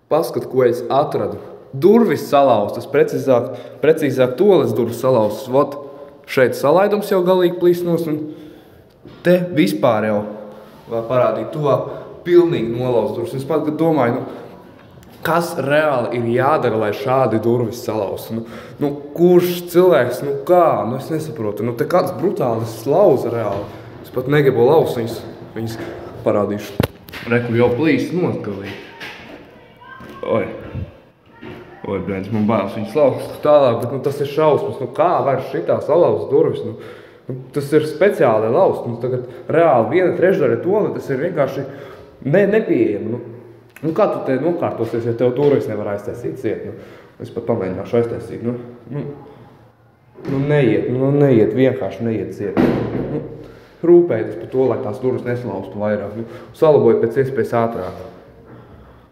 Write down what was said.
Paskat, ko es atradu. Durvis salauztas, precīzāk toles durvis salauztas. Vot, šeit salaidums jau galīgi plīsnos, un te vispār jau vēl parādīt tuvāk pilnīgi nolauz durvis. Es pat domāju, kas reāli ir jādara, lai šādi durvis salauztu. Kurš cilvēks, kā? Es nesaprotu. Te kāds brutālis lauza reāli. Es pat negribu lauzt, viņas parādīšu. Reku jau plīst notkalīgi. Oi, bļēns, man bailes viņas lauzt tālāk, bet tas ir šausmas. Kā var šitā salauzt durvis? Tas ir speciāli lauzt. Tagad reāli 1/3 tona, tas ir vienkārši nepieejami. Kā tu te nokārtosies, ja tev durvis nevar aiztaisīt ciet? Es pat pamēģināšu aiztaisīt. Neiet, vienkārši neiet ciet. Rūpēties par to, lai tās durvis neslauztu vairāk. Salaboju pēc iespējas ātrāk.